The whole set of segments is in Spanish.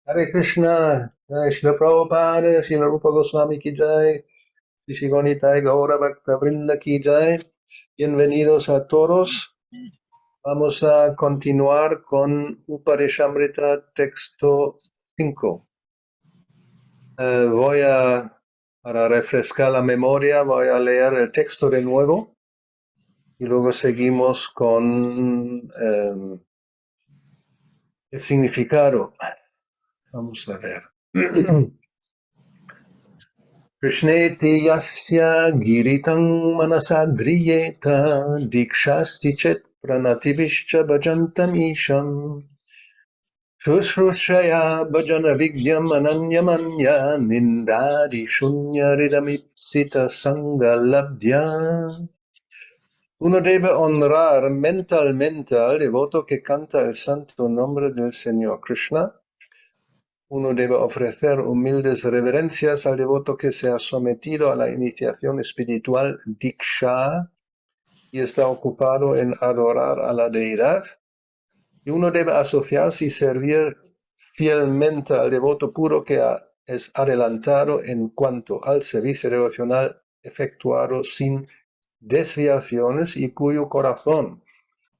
Hare Krishna, Srila Prabhupada, Srila Rupa Goswami ki jai, Shri Nitai Gaura Bhakta Vrinda ki jai. Bienvenidos a todos. Vamos a continuar con Uparishamrita texto 5. Para refrescar la memoria, voy a leer el texto de nuevo y luego seguimos con el significado. Vamos a ver. Krishneti yasya giritam manasadriyeta dikshasti chet pranatibishcha bhajantam isham Shushrushraya bhajana vigyam ananyamanya nindadi shunyaridamipsita sangalabdhya. Uno debe honrar mentalmente al devoto que canta el santo nombre del Señor Krishna. Uno debe ofrecer humildes reverencias al devoto que se ha sometido a la iniciación espiritual Diksha y está ocupado en adorar a la deidad. Y uno debe asociarse y servir fielmente al devoto puro que es adelantado en cuanto al servicio devocional efectuado sin desviaciones y cuyo corazón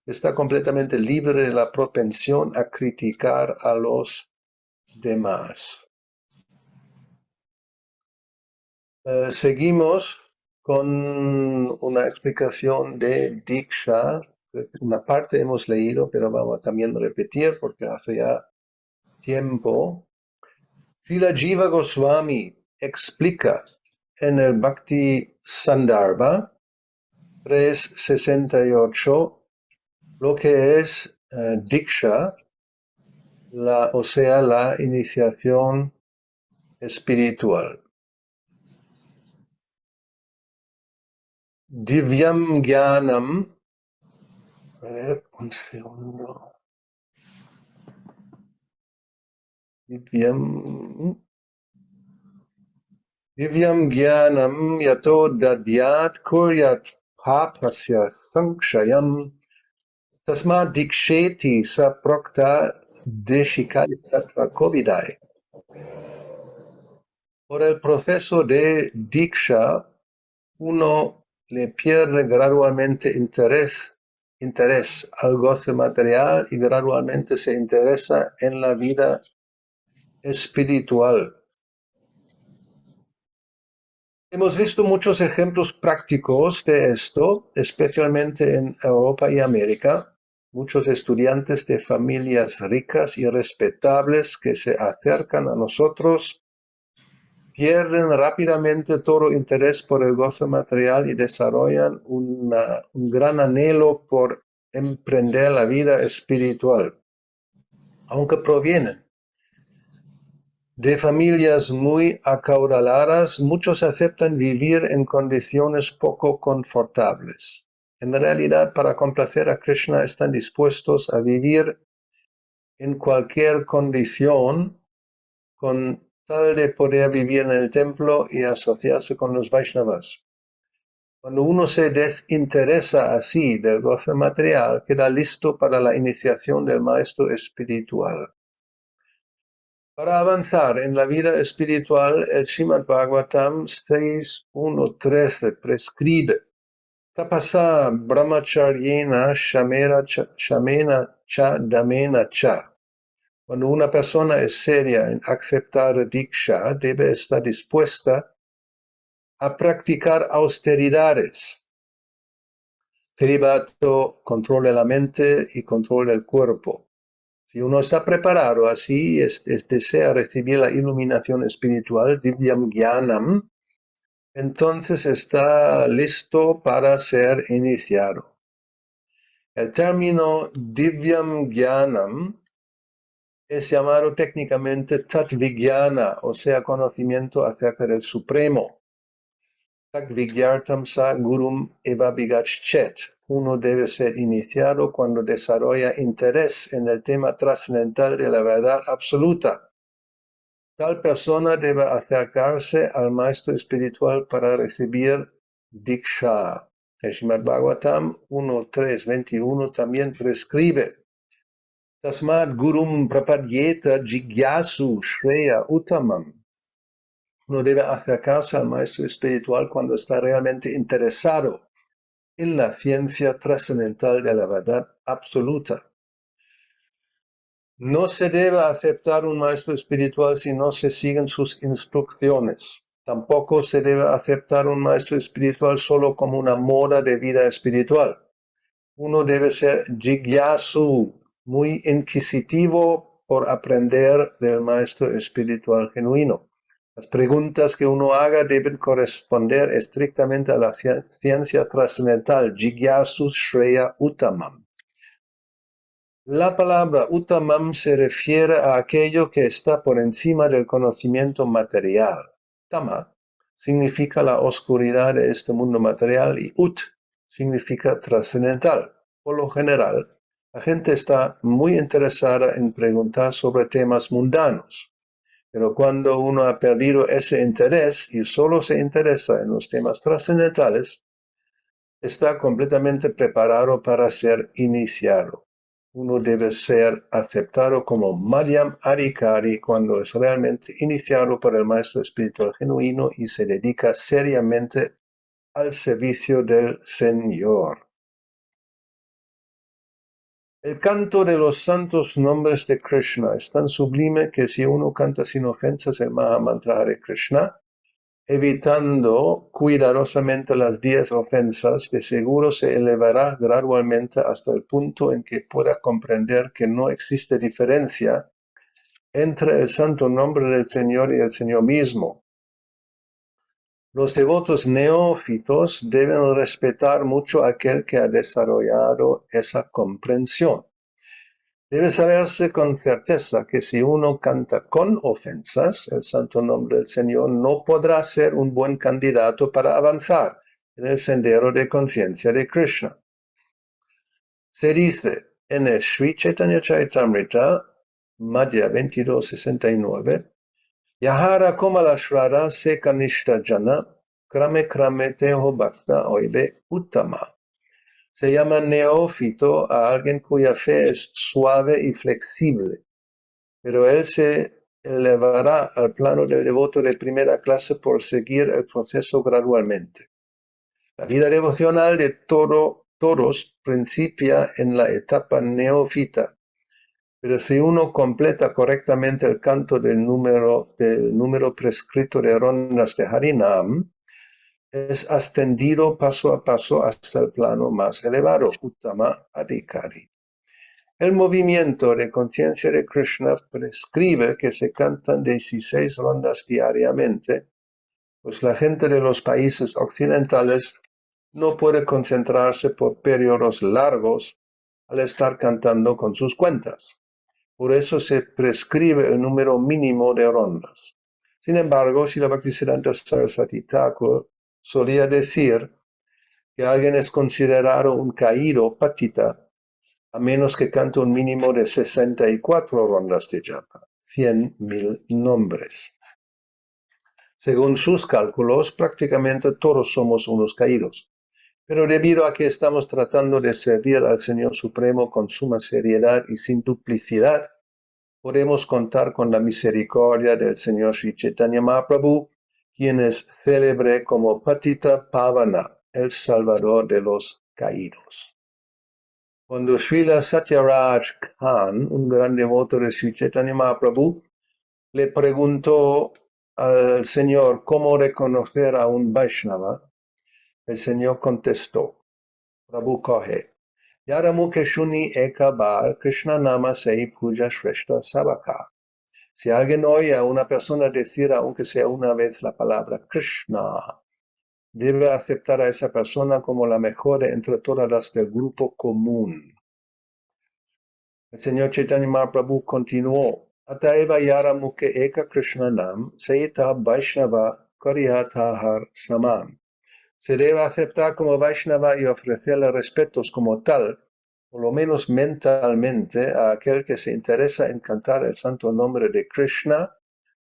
está completamente libre de la propensión a criticar a los demás. Seguimos con una explicación de Diksha. Una parte hemos leído, pero vamos a también repetir porque hace ya tiempo. Srila Jiva Goswami explica en el Bhakti Sandarbha 368 lo que es Diksha, o sea, la iniciación espiritual. Divyam Gyanam. A ver, un segundo. Divyam Gyanam yato dadyat kuryat papasya sankshayam tasma diksheti sa prokta deshikai tattva kovidai. Por el proceso de diksha, uno le pierde gradualmente interés al goce material y gradualmente se interesa en la vida espiritual. Hemos visto muchos ejemplos prácticos de esto, especialmente en Europa y América. Muchos estudiantes de familias ricas y respetables que se acercan a nosotros pierden rápidamente todo interés por el gozo material y desarrollan un gran anhelo por emprender la vida espiritual, aunque provienen de familias muy acaudaladas, muchos aceptan vivir en condiciones poco confortables. En realidad, para complacer a Krishna, están dispuestos a vivir en cualquier condición con tal de poder vivir en el templo y asociarse con los Vaishnavas. Cuando uno se desinteresa así del goce material, queda listo para la iniciación del maestro espiritual. Para avanzar en la vida espiritual, el Srimad Bhagavatam 6.1.13 prescribe Tapasa brahmacharyena shamena cha damena cha. Cuando una persona es seria en aceptar Diksha, debe estar dispuesta a practicar austeridades. Celibato, control de la mente y control del cuerpo. Si uno está preparado así, desea recibir la iluminación espiritual, Divyam Gyanam, entonces está listo para ser iniciado. El término Divyam Gyanam es llamado técnicamente Tat Vigyana, o sea, conocimiento acerca del Supremo. Tat Vigyartam sa gurum eva vigachet. Uno debe ser iniciado cuando desarrolla interés en el tema trascendental de la verdad absoluta. Tal persona debe acercarse al maestro espiritual para recibir Diksha. El Srimad Bhagavatam 1.3.21 también prescribe Tasmad gurum prapadyeta jigyasu shreya uttamam. Uno debe acercarse al maestro espiritual cuando está realmente interesado en la ciencia trascendental de la verdad absoluta. No se debe aceptar un maestro espiritual si no se siguen sus instrucciones. Tampoco se debe aceptar un maestro espiritual solo como una moda de vida espiritual. Uno debe ser jigyasu, muy inquisitivo por aprender del maestro espiritual genuino. Las preguntas que uno haga deben corresponder estrictamente a la ciencia trascendental, jigyasu shreya uttamam. La palabra uttamam se refiere a aquello que está por encima del conocimiento material. Tama significa la oscuridad de este mundo material y ut significa trascendental. Por lo general, la gente está muy interesada en preguntar sobre temas mundanos, pero cuando uno ha perdido ese interés y solo se interesa en los temas trascendentales, está completamente preparado para ser iniciado. Uno debe ser aceptado como Madhyam Adhikari cuando es realmente iniciado por el maestro espiritual genuino y se dedica seriamente al servicio del Señor. El canto de los santos nombres de Krishna es tan sublime que si uno canta sin ofensas el Mahamantra de Krishna, evitando cuidadosamente las 10 ofensas, de seguro se elevará gradualmente hasta el punto en que pueda comprender que no existe diferencia entre el santo nombre del Señor y el Señor mismo. Los devotos neófitos deben respetar mucho a aquel que ha desarrollado esa comprensión. Debe saberse con certeza que si uno canta con ofensas el santo nombre del Señor, no podrá ser un buen candidato para avanzar en el sendero de conciencia de Krishna. Se dice en el Sri Chaitanya Charitamrita, Madhya 2269, Yahara Komala Shrada Seka Nishta Jana, Krame Krame Teho Bhakta Oibe Uttama. Se llama neófito a alguien cuya fe es suave y flexible, pero él se elevará al plano del devoto de primera clase por seguir el proceso gradualmente. La vida devocional de todos principia en la etapa neófita, pero si uno completa correctamente el canto del número prescrito de rondas de Harinam, es ascendido paso a paso hasta el plano más elevado, Uttama Adhikari. El movimiento de conciencia de Krishna prescribe que se cantan 16 rondas diariamente, pues la gente de los países occidentales no puede concentrarse por periodos largos al estar cantando con sus cuentas. Por eso se prescribe el número mínimo de rondas. Sin embargo, Srila Bhaktisiddhanta Saraswati Thakur solía decir que alguien es considerado un caído patita a menos que cante un mínimo de 64 rondas de japa, 100.000 nombres. Según sus cálculos, prácticamente todos somos unos caídos. Pero debido a que estamos tratando de servir al Señor Supremo con suma seriedad y sin duplicidad, podemos contar con la misericordia del Señor Sri Chaitanya Mahaprabhu, quien es célebre como Patita Pavana, el Salvador de los caídos. Cuando Srila Satyaraj Khan, un gran devoto de Sri Chaitanya Mahaprabhu, le preguntó al Señor cómo reconocer a un Vaishnava, el Señor contestó, Prabhu Kohe, Yaramukhe Shuni Ekabar Krishna Nama Sei Puja Shrestha Sabaka. Si alguien oye a una persona decir, aunque sea una vez, la palabra Krishna, debe aceptar a esa persona como la mejor entre todas las del grupo común. El Señor Chaitanya Mahaprabhu continuó, Ataeva Yara Mukhe Eka Krishnanam Seita Vaishnava Karyathahar Samam. Se debe aceptar como Vaishnava y ofrecerle respetos como tal, por lo menos mentalmente, a aquel que se interesa en cantar el santo nombre de Krishna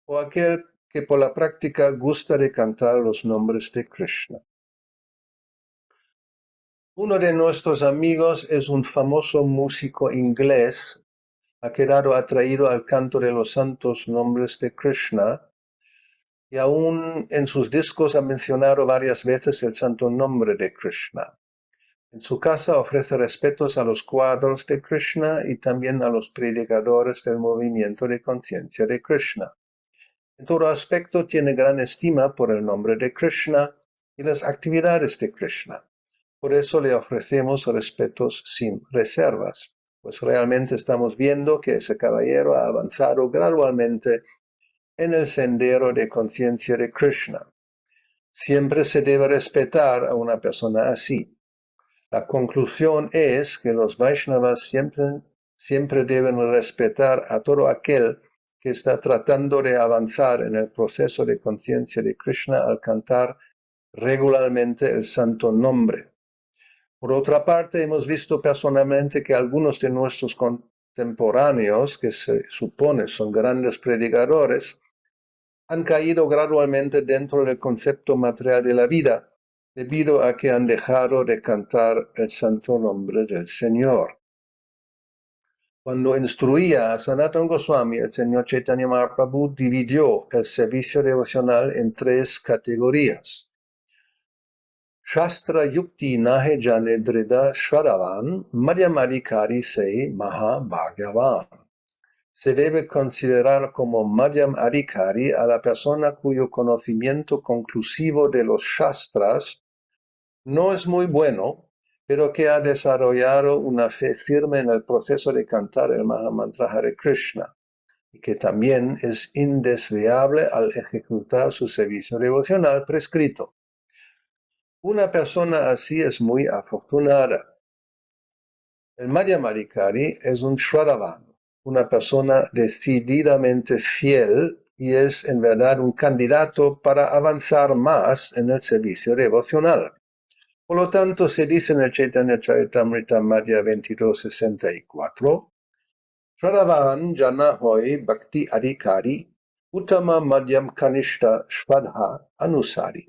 o aquel que por la práctica gusta de cantar los nombres de Krishna. Uno de nuestros amigos es un famoso músico inglés ha quedado atraído al canto de los santos nombres de Krishna y aún en sus discos ha mencionado varias veces el santo nombre de Krishna. En su casa ofrece respetos a los cuadros de Krishna y también a los predicadores del movimiento de conciencia de Krishna. En todo aspecto tiene gran estima por el nombre de Krishna y las actividades de Krishna. Por eso le ofrecemos respetos sin reservas, pues realmente estamos viendo que ese caballero ha avanzado gradualmente en el sendero de conciencia de Krishna. Siempre se debe respetar a una persona así. La conclusión es que los Vaishnavas siempre deben respetar a todo aquel que está tratando de avanzar en el proceso de conciencia de Krishna al cantar regularmente el santo nombre. Por otra parte, hemos visto personalmente que algunos de nuestros contemporáneos, que se supone son grandes predicadores, han caído gradualmente dentro del concepto material de la vida, debido a que han dejado de cantar el santo nombre del Señor. Cuando instruía a Sanatana Goswami, el señor Chaitanya Mahaprabhu dividió el servicio devocional en 3 categorías. Shastra Yukti Nahe Jane Drida Shvaravan Madhyamadikari Sei Maha Bhagavan. Se debe considerar como Madhyam Adhikari a la persona cuyo conocimiento conclusivo de los Shastras no es muy bueno, pero que ha desarrollado una fe firme en el proceso de cantar el Mahamantra Hare Krishna, y que también es indesviable al ejecutar su servicio devocional prescrito. Una persona así es muy afortunada. El Madhyamadikari es un Shraddhavan, una persona decididamente fiel y es en verdad un candidato para avanzar más en el servicio devocional. Por lo tanto, se dice en el Chaitanya Charitamrita Madhya 2264, Shraddhavan jana hoy bhakti adhikari, uttama madhyam kanishta shvadha anusari.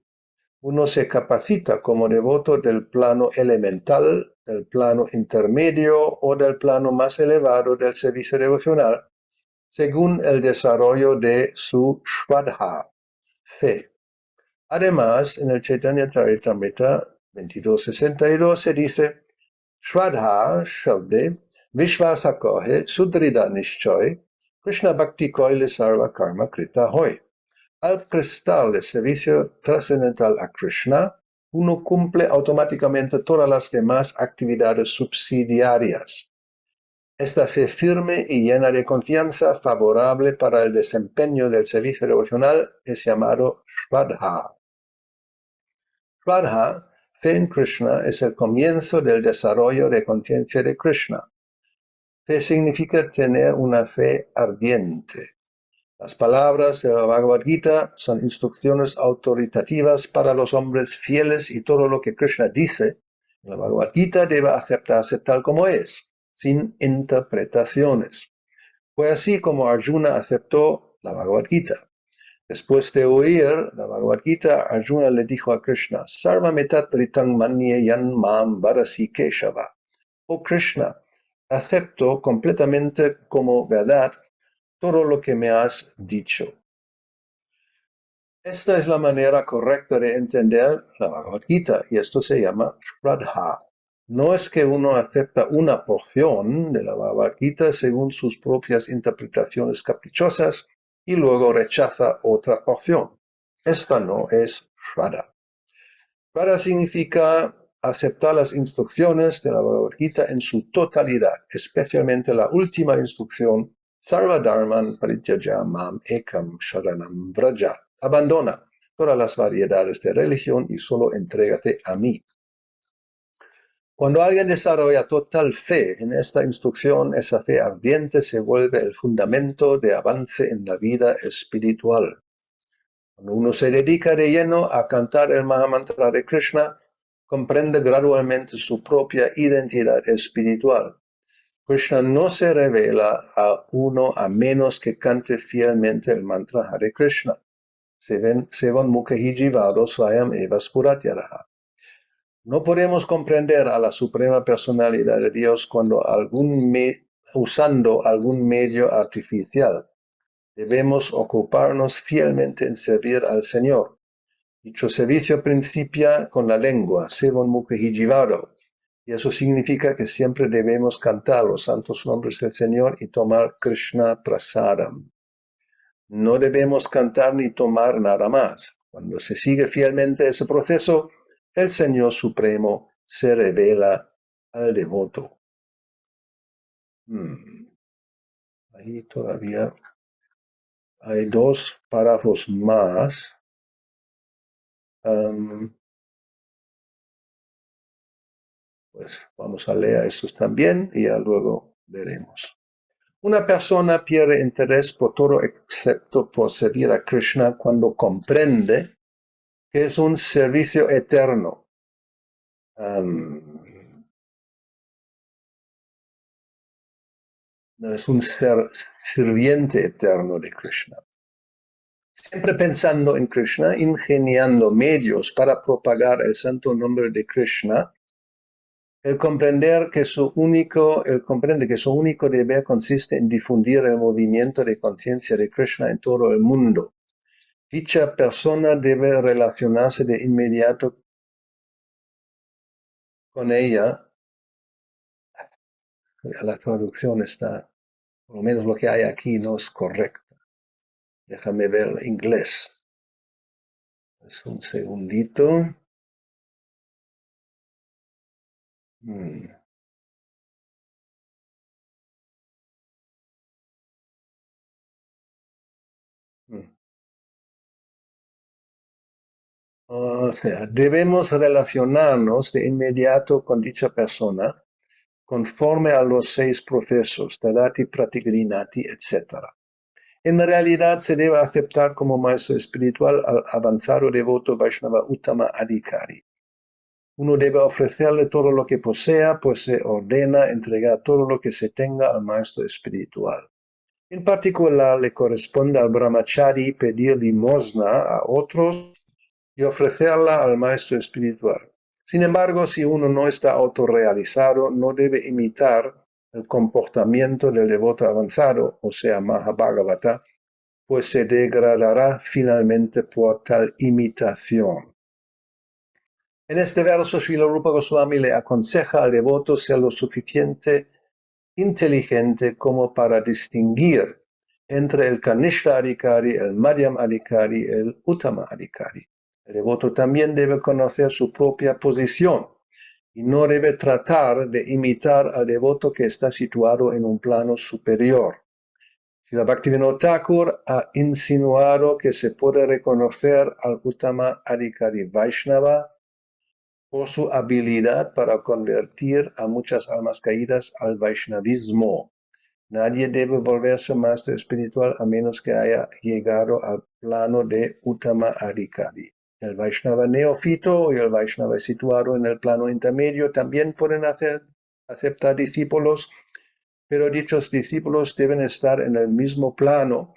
Uno se capacita como devoto del plano elemental, del plano intermedio o del plano más elevado del servicio devocional, según el desarrollo de su shvadha, fe. Además, en el Chaitanya Charitamrita 2262 se dice, Shraddha Shabde Vishvasa Kohe Sudrida Nishchoy Krishna Bhakti Koile Sarva Karma Krita Hoy. Al prestarle servicio trascendental a Krishna, uno cumple automáticamente todas las demás actividades subsidiarias. Esta fe firme y llena de confianza favorable para el desempeño del servicio devocional es llamado Shraddha. Shraddha, fe en Krishna, es el comienzo del desarrollo de conciencia de Krishna. Fe significa tener una fe ardiente. Las palabras de la Bhagavad Gita son instrucciones autoritativas para los hombres fieles y todo lo que Krishna dice en la Bhagavad Gita debe aceptarse tal como es, sin interpretaciones. Fue así como Arjuna aceptó la Bhagavad Gita. Después de oír la Bhagavad Gita, Arjuna le dijo a Krishna, Sarvametat ritang manye yan mam varasi keshava. Oh Krishna, acepto completamente como verdad todo lo que me has dicho. Esta es la manera correcta de entender la Bhagavad Gita y esto se llama Shraddha. No es que uno acepta una porción de la Bhagavad Gita según sus propias interpretaciones caprichosas y luego rechaza otra porción. Esta no es Shraddha. Shraddha significa aceptar las instrucciones de la Bhagavad Gita en su totalidad, especialmente la última instrucción, Sarva Dharman Parityaja Mam Ekam Sharanam Vraja. Abandona todas las variedades de religión y solo entrégate a mí. Cuando alguien desarrolla total fe en esta instrucción, esa fe ardiente se vuelve el fundamento de avance en la vida espiritual. Cuando uno se dedica de lleno a cantar el Mahamantra de Krishna, comprende gradualmente su propia identidad espiritual. Krishna no se revela a uno a menos que cante fielmente el mantra Hare Krishna. Sevan Mukhi Jivado Swayam Eva Spuratyaraha. No podemos comprender a la Suprema Personalidad de Dios cuando algún usando algún medio artificial. Debemos ocuparnos fielmente en servir al Señor. Dicho servicio principia con la lengua, Sevon Mukhe Hijivaro, y eso significa que siempre debemos cantar los santos nombres del Señor y tomar Krishna Prasadam. No debemos cantar ni tomar nada más. Cuando se sigue fielmente ese proceso, el Señor Supremo se revela al devoto. Ahí todavía hay 2 párrafos más. Pues vamos a leer estos también y ya luego veremos. Una persona pierde interés por todo excepto por servir a Krishna cuando comprende que es un servicio eterno. Es un ser sirviente eterno de Krishna. Siempre pensando en Krishna, ingeniando medios para propagar el santo nombre de Krishna, él comprende que su único deber consiste en difundir el movimiento de conciencia de Krishna en todo el mundo. Dicha persona debe relacionarse de inmediato con ella. La traducción está, por lo menos lo que hay aquí, no es correcta. Déjame ver el inglés. Es un segundito. O sea, debemos relacionarnos de inmediato con dicha persona conforme a los 6 procesos, Tadati, Pratigrinati, etc. En realidad se debe aceptar como maestro espiritual al avanzado devoto Vaishnava Uttama Adhikari. Uno debe ofrecerle todo lo que posea, pues se ordena entregar todo lo que se tenga al maestro espiritual. En particular, le corresponde al brahmachari pedir limosna a otros y ofrecerla al maestro espiritual. Sin embargo, si uno no está autorrealizado, no debe imitar el comportamiento del devoto avanzado, o sea, Mahabhagavata, pues se degradará finalmente por tal imitación. En este verso, Srila Rupa Goswami le aconseja al devoto ser lo suficiente inteligente como para distinguir entre el Kanishta Adhikari, el Madhyam Adhikari y el Uttama Adhikari. El devoto también debe conocer su propia posición y no debe tratar de imitar al devoto que está situado en un plano superior. Srila Bhaktivinoda Thakur ha insinuado que se puede reconocer al Uttama Adhikari Vaishnava por su habilidad para convertir a muchas almas caídas al Vaishnavismo. Nadie debe volverse maestro espiritual a menos que haya llegado al plano de Uttama Adhikari. El Vaishnava neófito y el Vaishnava situado en el plano intermedio también pueden aceptar discípulos, pero dichos discípulos deben estar en el mismo plano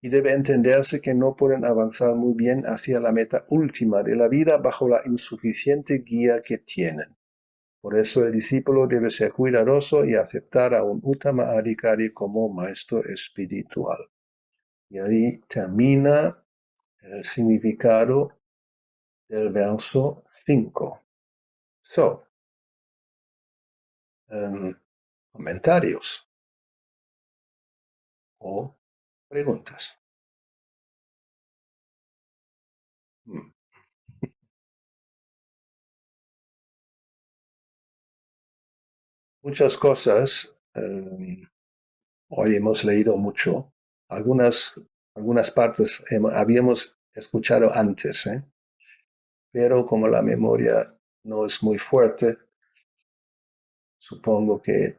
y debe entenderse que no pueden avanzar muy bien hacia la meta última de la vida bajo la insuficiente guía que tienen. Por eso el discípulo debe ser cuidadoso y aceptar a un Uttama Adhikari como maestro espiritual. Y ahí termina el significado del verso 5. Comentarios o preguntas. Muchas cosas. Hoy hemos leído mucho. Algunas partes habíamos escuchado antes, pero como la memoria no es muy fuerte, supongo que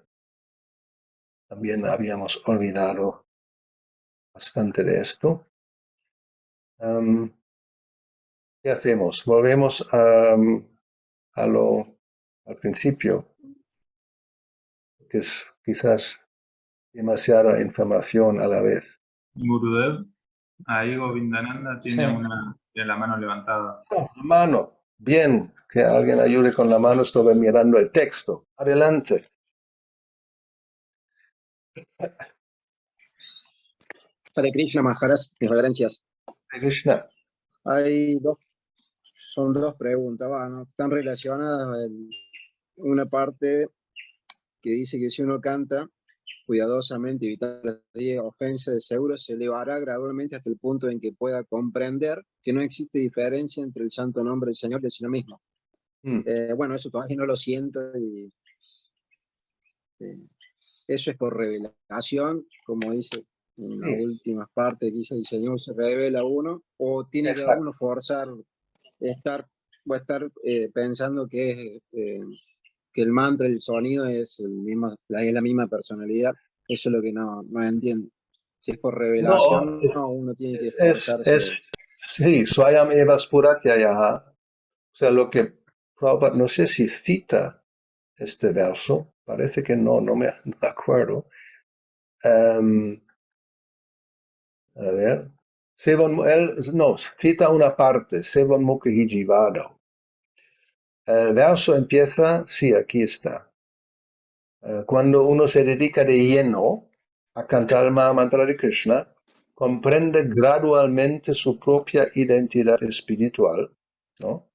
también habíamos olvidado bastante de esto. ¿Qué hacemos? Volvemos al principio, que es quizás demasiada información a la vez. Gurudev, ahí Govindananda tiene la mano levantada. La mano. Bien, que alguien ayude con la mano. Estoy mirando el texto. Adelante. Hare Krishna Maharaj, mis reverencias. Krishna. Son dos preguntas, bueno, están relacionadas. Una parte que dice que si uno canta cuidadosamente, evitar las 10 ofensas, de seguro se elevará gradualmente hasta el punto en que pueda comprender que no existe diferencia entre el santo nombre del Señor y el Señor mismo. Bueno, eso todavía no lo siento y eso es por revelación, como dice en las últimas partes que dice el Señor se revela a uno, o tiene que uno forzar, estar pensando que el mantra, el sonido es la misma personalidad. Eso es lo que no entiendo. Si es por revelación, uno tiene que esforzarse. Sí, Swayam Eva Spuratyaya. O sea, lo que Prabhupada, no sé si cita este verso, parece que no me acuerdo. A ver, cita una parte, Sevan Mukhi Jivado. El verso empieza, sí, aquí está. Cuando uno se dedica de lleno a cantar el Mahamantra de Krishna, comprende gradualmente su propia identidad espiritual, ¿no?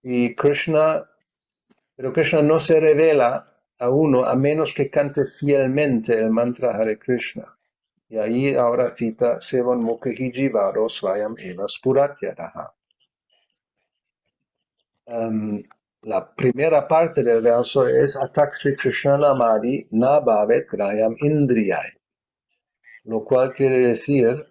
Y pero Krishna no se revela a uno a menos que cante fielmente el mantra Hare Krishna. Y ahí ahora cita Sevan Mukhi Jivado Swayam Eva Spuratyadaha. La primera parte del verso es Atak Sri Krishna Namadi Na Bhavet Grayam Indriyai, lo cual quiere decir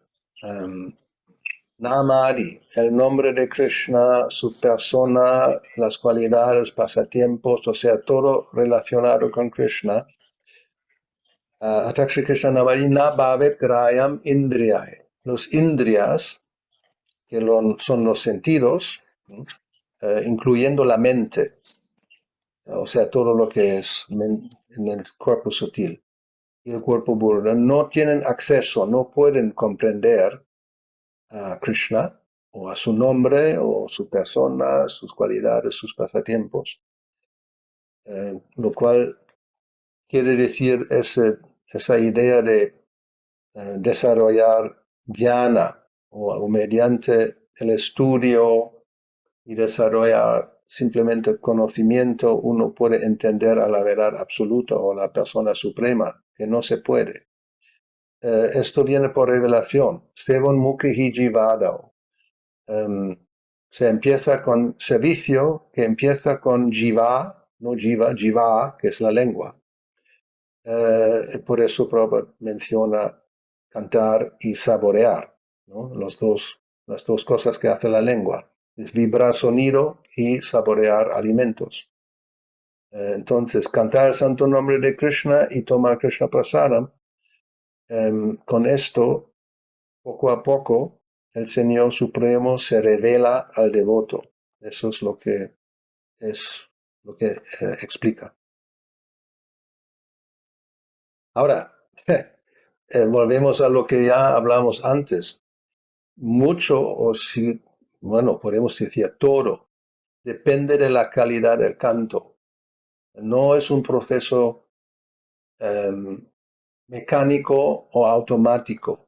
Namadi, el nombre de Krishna, su persona, las cualidades, pasatiempos, o sea, todo relacionado con Krishna. Atak Sri Krishna Namadi Na Bhavet Grayam Indriyai. Los indriyas, que son los sentidos, incluyendo la mente, o sea, todo lo que es en el cuerpo sutil y el cuerpo burda, no tienen acceso, no pueden comprender a Krishna o a su nombre o su persona, sus cualidades, sus pasatiempos, lo cual quiere decir esa idea de desarrollar jnana o mediante el estudio y desarrollar simplemente conocimiento, uno puede entender a la verdad absoluta o a la persona suprema, que no se puede. Esto viene por revelación. Sevan Mukhi Jivado. Se empieza con servicio, que empieza con jiva, no jiva, que es la lengua. Por eso Prabhupada menciona cantar y saborear, ¿no? Las dos cosas que hace la lengua. Es vibrar sonido y saborear alimentos. Entonces, cantar el santo nombre de Krishna y tomar Krishna Prasadam, con esto, poco a poco, el Señor Supremo se revela al devoto. Eso es lo que explica. Ahora, volvemos a lo que ya hablamos antes. Mucho, podemos decir todo, depende de la calidad del canto. No es un proceso mecánico o automático.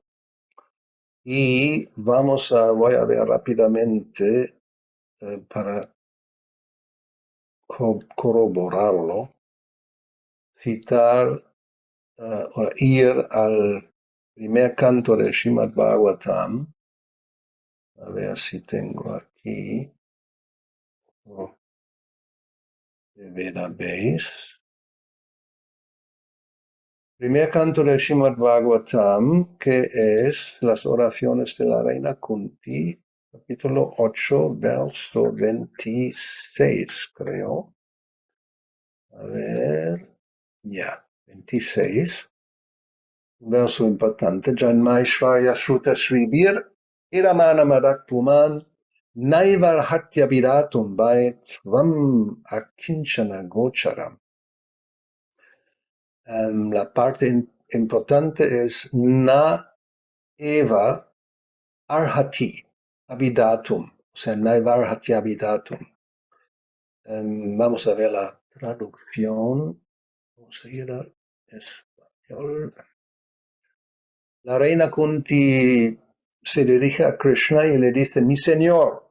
Y voy a ver rápidamente para corroborarlo, citar o ir al primer canto del Srimad Bhagavatam. A ver si tengo aquí. Vedabase. Primer canto del Srimad Bhagavatam, que es las oraciones de la reina Kunti, capítulo 8, verso 26, creo. A ver, ya, 26. Verso importante. Janmaishvarya Shruta Shribir, Iramana Madak Puman, Naivar Hatya Viratum Bait, Vam Akinchana Gocharam. La parte importante es Na Eva Arhati Abidatum, o sea, Naivar Hatya Abidatum. Vamos a ver la traducción. Vamos a ir a La reina Kunti se dirige a Krishna y le dice: mi señor,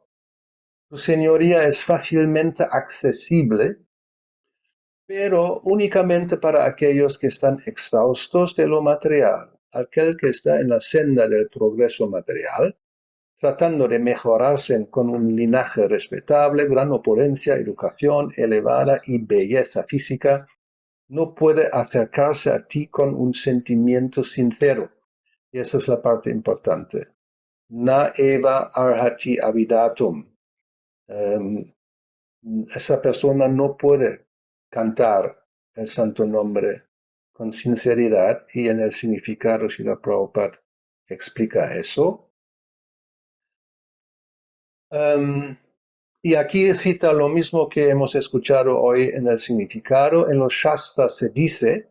tu señoría es fácilmente accesible, pero únicamente para aquellos que están exhaustos de lo material. Aquel que está en la senda del progreso material, tratando de mejorarse con un linaje respetable, gran opulencia, educación elevada y belleza física, no puede acercarse a ti con un sentimiento sincero. Y esa es la parte importante. Na eva arhati avidatum. Esa persona no puede cantar el santo nombre con sinceridad, y en el significado Srila Prabhupada explica eso. Y aquí cita lo mismo que hemos escuchado hoy en el significado. En los Shastras se dice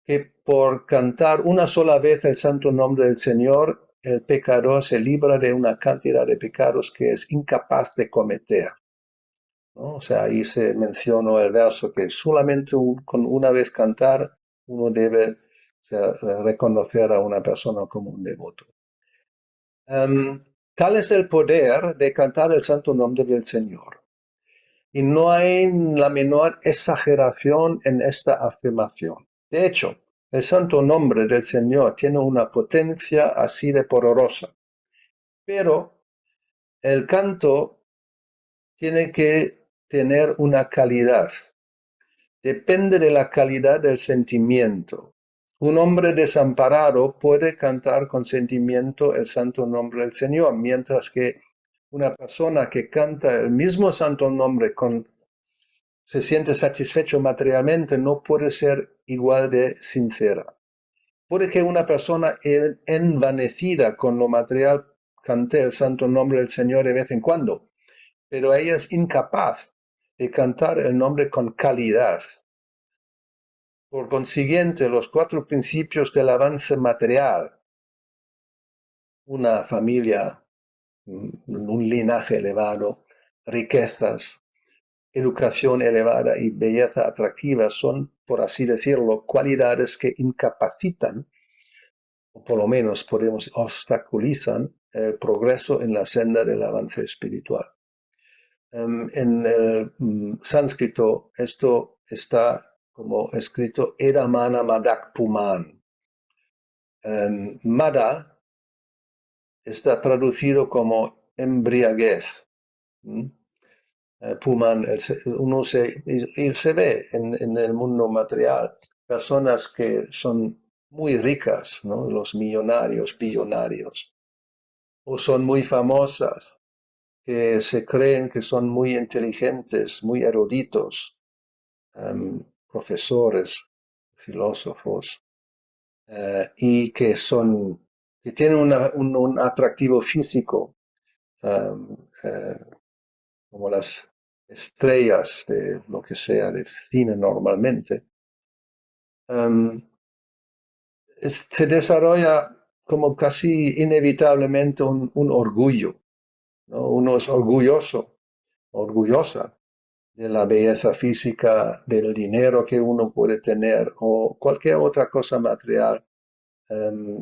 que por cantar una sola vez el santo nombre del Señor, el pecador se libra de una cantidad de pecados que es incapaz de cometer, ¿no? O sea, ahí se mencionó el verso que solamente con una vez cantar uno debe, o sea, reconocer a una persona como un devoto. Tal es el poder de cantar el santo nombre del Señor. Y no hay la menor exageración en esta afirmación. De hecho, el santo nombre del Señor tiene una potencia así de poderosa. Pero el canto tiene que tener una calidad. Depende de la calidad del sentimiento. Un hombre desamparado puede cantar con sentimiento el santo nombre del Señor, mientras que una persona que canta el mismo santo nombre se siente satisfecho materialmente, no puede ser igual de sincera. Puede que una persona envanecida con lo material cante el santo nombre del Señor de vez en cuando, pero ella es incapaz de cantar el nombre con calidad. Por consiguiente, los 4 principios del avance material, una familia, un linaje elevado, riquezas, educación elevada y belleza atractiva, son, por así decirlo, cualidades que incapacitan, o por lo menos podemos obstaculizan, el progreso en la senda del avance espiritual. En el sánscrito esto está como escrito Edamana Madak Puman. Mada está traducido como embriaguez. Puman, uno se ve en el mundo material personas que son muy ricas, ¿no? Los millonarios, billonarios, o son muy famosas, que se creen que son muy inteligentes, muy eruditos, profesores, filósofos, y que tienen un atractivo físico, como las estrellas de lo que sea de cine normalmente. Se desarrolla como casi inevitablemente un orgullo, ¿no? Uno es orgullosa de la belleza física, del dinero que uno puede tener o cualquier otra cosa material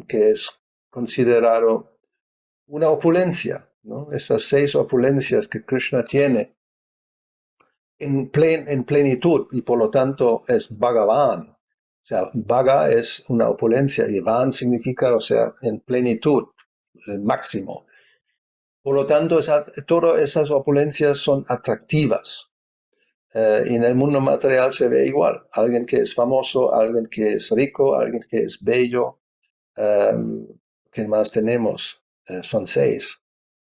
que es considerado una opulencia, ¿no? Esas 6 opulencias que Krishna tiene en plenitud, y por lo tanto es Bhagavan. O sea, Bhaga es una opulencia y Van significa, o sea, en plenitud, el máximo. Por lo tanto, todas esas opulencias son atractivas. Y en el mundo material se ve igual. Alguien que es famoso, alguien que es rico, alguien que es bello. ¿Qué más tenemos? Son 6.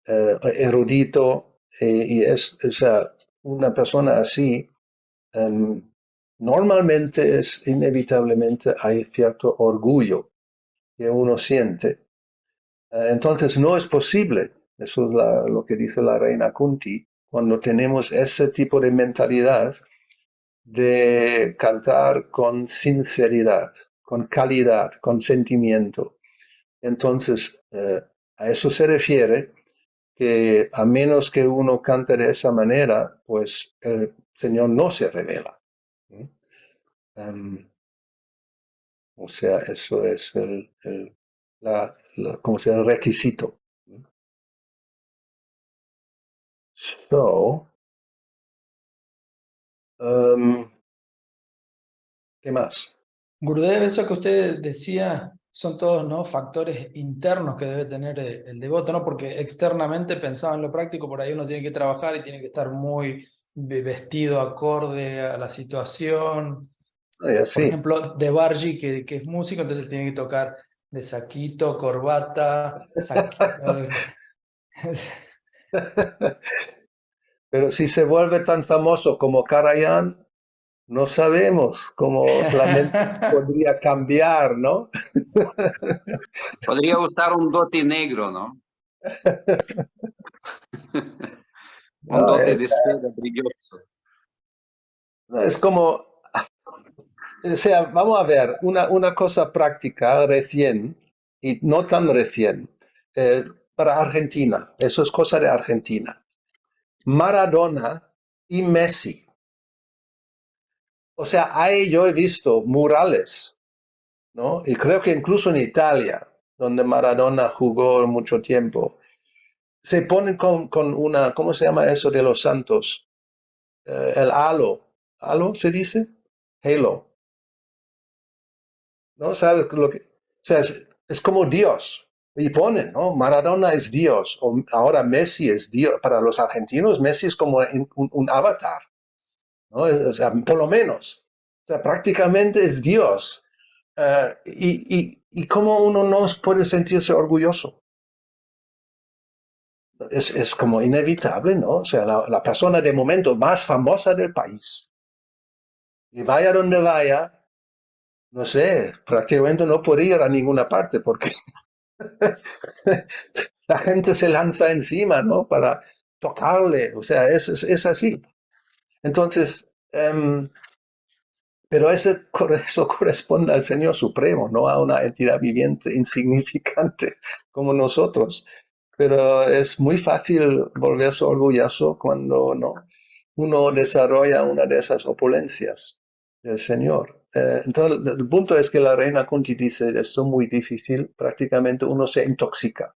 Erudito, y o sea, una persona así, normalmente inevitablemente hay cierto orgullo que uno siente. Entonces no es posible, eso es lo que dice la reina Kunti, cuando tenemos ese tipo de mentalidad de cantar con sinceridad, con calidad, con sentimiento. Entonces, a eso se refiere que a menos que uno cante de esa manera, pues el Señor no se revela. O sea, eso es ¿cómo se llama? El requisito. So, ¿qué más? Gurudev, eso que usted decía son todos, ¿no?, factores internos que debe tener el devoto, ¿no? Porque externamente, pensaba en lo práctico, por ahí uno tiene que trabajar y tiene que estar muy vestido acorde a la situación. Por Sí. ejemplo, Devarji, que es músico, entonces tiene que tocar de saquito, corbata, saquito. Pero si se vuelve tan famoso como Karajan, no sabemos cómo la mente podría cambiar, ¿no? Podría usar un dote negro, ¿no? Un No, dote de seda brilloso. es como, o sea, vamos a ver, una cosa práctica recién, y no tan recién, para Argentina, eso es cosa de Argentina. Maradona y Messi. O sea, ahí yo he visto murales, ¿no? Y creo que incluso en Italia, donde Maradona jugó mucho tiempo, se ponen con una, ¿cómo se llama eso de los santos? El halo. ¿Halo se dice? Halo. ¿No? ¿Sabes lo que? O sea, es como Dios. Y ponen, ¿no? Maradona es Dios. O ahora Messi es Dios. Para los argentinos, Messi es como un avatar, ¿no? O sea, por lo menos. O sea, prácticamente es Dios. Y cómo uno no puede sentirse orgulloso. Es como inevitable, ¿no? O sea, la persona de momento más famosa del país. Y vaya donde vaya, no sé, prácticamente no puede ir a ninguna parte porque la gente se lanza encima, ¿no? Para tocarle, o sea, es así. Entonces, pero eso corresponde al Señor Supremo, no a una entidad viviente insignificante como nosotros. Pero es muy fácil volverse orgulloso cuando no uno desarrolla una de esas opulencias del Señor. Entonces, el punto es que la reina Kunti dice, esto es muy difícil, prácticamente uno se intoxica,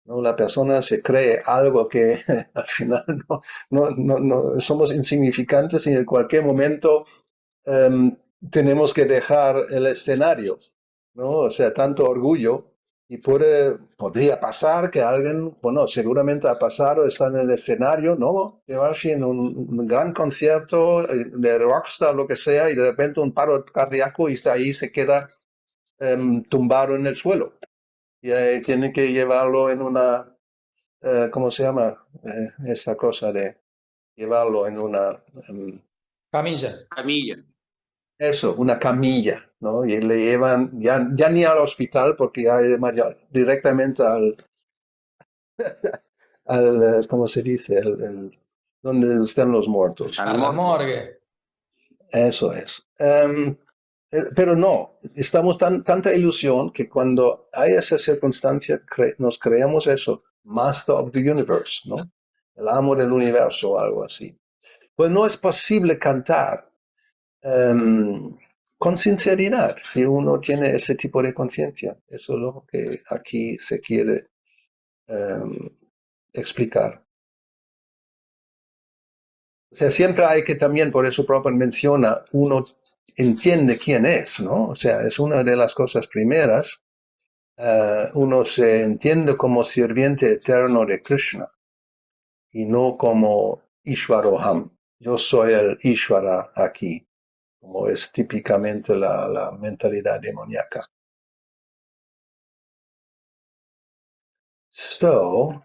¿no? La persona se cree algo que al final no somos insignificantes y en cualquier momento tenemos que dejar el escenario, ¿no? O sea, tanto orgullo. Y podría pasar que alguien, bueno, seguramente ha pasado, está en el escenario, ¿no? Llevarse en un gran concierto de rockstar, lo que sea, y de repente un paro cardíaco y está ahí, se queda tumbado en el suelo. Y tienen que llevarlo en una, ¿cómo se llama? Esa cosa de llevarlo en una... Camilla. Camilla. Eso, una camilla, ¿no? Y le llevan ya ni al hospital porque ya directamente ¿cómo se dice? Donde están los muertos. A la morgue. Eso es. Pero no, estamos tanta ilusión que cuando hay esa circunstancia nos creemos eso, Master of the Universe, ¿no? El amo del universo o algo así. Pues no es posible cantar con sinceridad si uno tiene ese tipo de conciencia. Eso es lo que aquí se quiere explicar. O sea, siempre hay que también, por eso Prabhupada menciona, uno entiende quién es, ¿no? O sea, es una de las cosas primeras. Uno se entiende como sirviente eterno de Krishna y no como Ishvaroham. Yo soy el Ishvara aquí, como es típicamente la mentalidad demoníaca. So,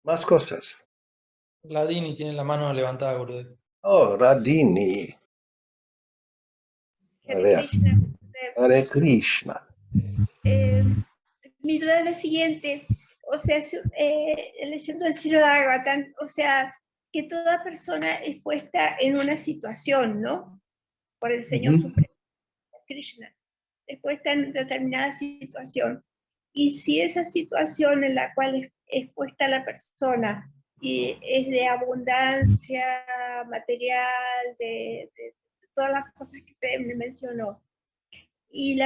más cosas. Ladini tiene la mano levantada, Gurudev. Oh, Radini. A Hare ver. Krishna. Hare Krishna. Mi duda es la siguiente, o sea, leyendo el Srimad Bhagavatam, o sea, que toda persona es puesta en una situación, ¿no? Por el Señor Supremo, Krishna, es puesta en determinada situación. Y si esa situación en la cual es puesta la persona y es de abundancia material, de todas las cosas que usted me mencionó. Y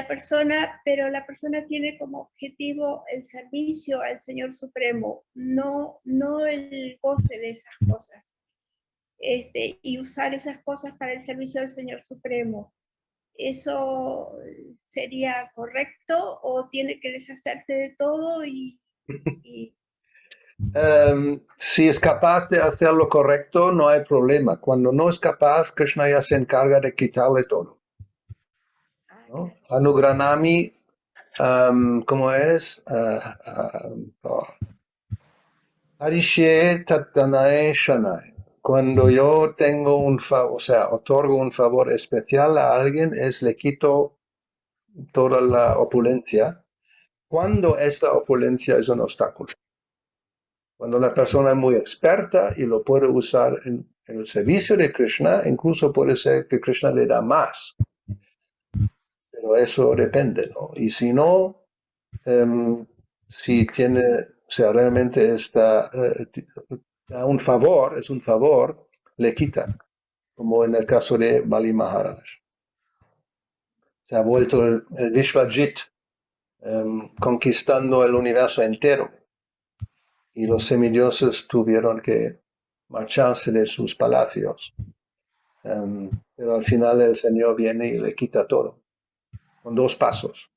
pero la persona tiene como objetivo el servicio al Señor Supremo, no el goce de esas cosas. Y usar esas cosas para el servicio del Señor Supremo. ¿Eso sería correcto o tiene que deshacerse de todo y si es capaz de hacer lo correcto, no hay problema. Cuando no es capaz, Krishna ya se encarga de quitarle todo, ¿no? Anugranami, ¿cómo es? Harishe Tatanae Shanai. Cuando yo tengo un favor, o sea, otorgo un favor especial a alguien, le quito toda la opulencia, cuando esta opulencia es un obstáculo. Cuando la persona es muy experta y lo puede usar en el servicio de Krishna, incluso puede ser que Krishna le da más. Pero eso depende, ¿no? Y si no, si tiene, o sea, realmente está, da un favor, es un favor, le quita, como en el caso de Bali Maharaj. Se ha vuelto el Vishvajit, conquistando el universo entero. Y los semidioses tuvieron que marcharse de sus palacios. Pero al final el Señor viene y le quita todo, con 2 pasos.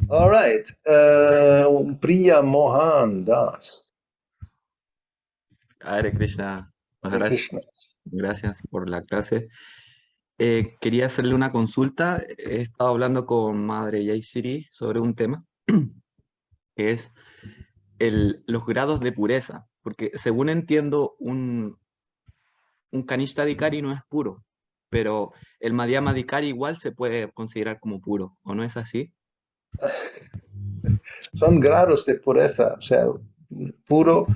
All right. Priya Mohan Das. Hare Krishna, Hare Maharaj, Krishna. gracias por la clase. Quería hacerle una consulta. He estado hablando con Madre Jaysiri sobre un tema, que es los grados de pureza, porque según entiendo, un Kanishta Adhikari no es puro, pero el Madhyama Adhikari igual se puede considerar como puro, ¿o no es así? Son grados de pureza, o sea, puro.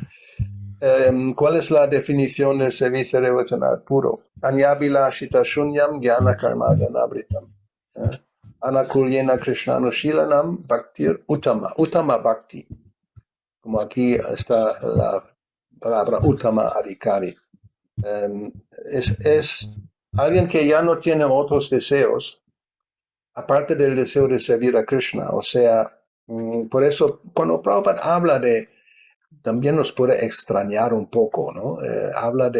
¿Cuál es la definición del servicio devocional? Puro. Anyabhilashita shunyam jnana karma dhanabritam. Anakulyena krishnanushilanam bhaktir uttama. Uttama bhakti. Como aquí está la palabra uttama adhikari. Es alguien que ya no tiene otros deseos, aparte del deseo de servir a Krishna. O sea, por eso cuando Prabhupada habla también nos puede extrañar un poco, ¿no? Habla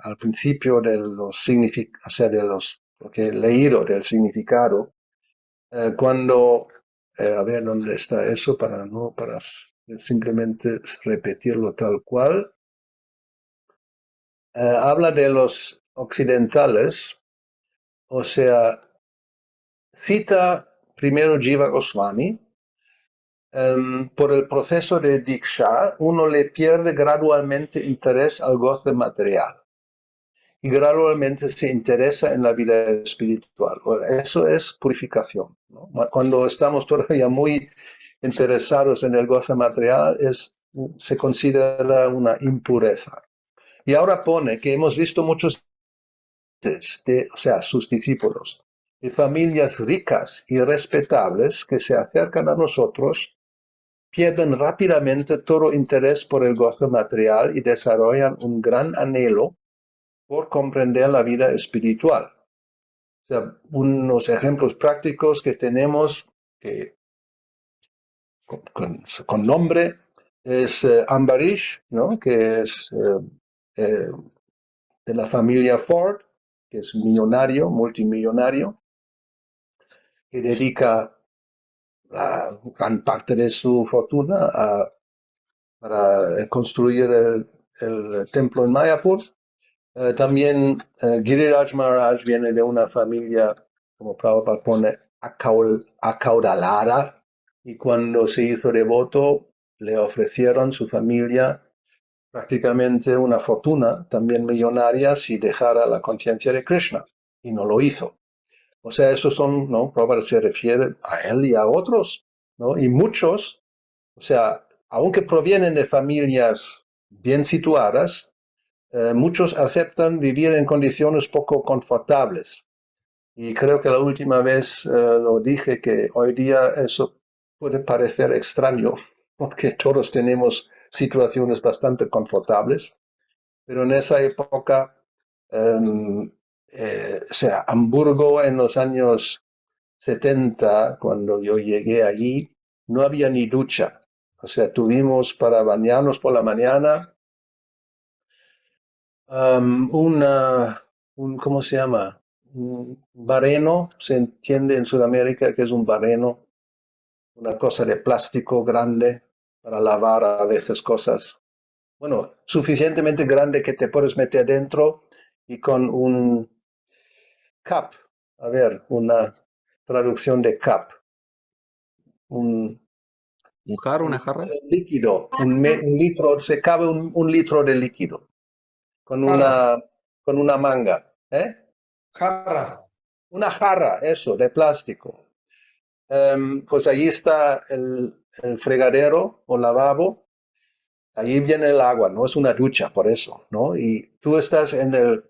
al principio de los significados, o sea, lo que he leído del significado, cuando, a ver dónde está eso para simplemente repetirlo tal cual. Habla de los occidentales, o sea, cita primero Jiva Goswami. Por el proceso de Diksha, uno le pierde gradualmente interés al goce material y gradualmente se interesa en la vida espiritual. Eso es purificación, ¿no? Cuando estamos todavía muy interesados en el goce material, se considera una impureza. Y ahora pone que hemos visto muchos o sea, sus discípulos, de familias ricas y respetables que se acercan a nosotros, pierden rápidamente todo interés por el gozo material y desarrollan un gran anhelo por comprender la vida espiritual. O sea, unos ejemplos prácticos que tenemos con nombre es Ambarish, ¿no? Que es de la familia Ford, que es millonario, multimillonario, que dedica gran parte de su fortuna para construir el templo en Mayapur. También Giriraj Maharaj viene de una familia, como Prabhupada pone, acaudalada, y cuando se hizo devoto le ofrecieron su familia prácticamente una fortuna, también millonaria, si dejara la conciencia de Krishna, y no lo hizo. O sea, esos son, ¿no? Prabhupada se refiere a él y a otros, ¿no? Y muchos, o sea, aunque provienen de familias bien situadas, muchos aceptan vivir en condiciones poco confortables. Y creo que la última vez lo dije, que hoy día eso puede parecer extraño, porque todos tenemos situaciones bastante confortables, pero en esa época O sea, Hamburgo en los años 70, cuando yo llegué allí, no había ni ducha. O sea, tuvimos para bañarnos por la mañana ¿cómo se llama? Un barreno, se entiende en Sudamérica que es un barreno, una cosa de plástico grande para lavar a veces cosas. Bueno, suficientemente grande que te puedes meter dentro y con un cup, a ver, una traducción de cup, un, ¿Un jarro, una jarra? líquido, un litro, se cabe un litro de líquido con Jarra. con una manga, ¿eh? Jarra. Una jarra, eso, de plástico. Pues allí está el fregadero o lavabo, allí viene el agua, no es una ducha por eso, ¿no? Y tú estás en el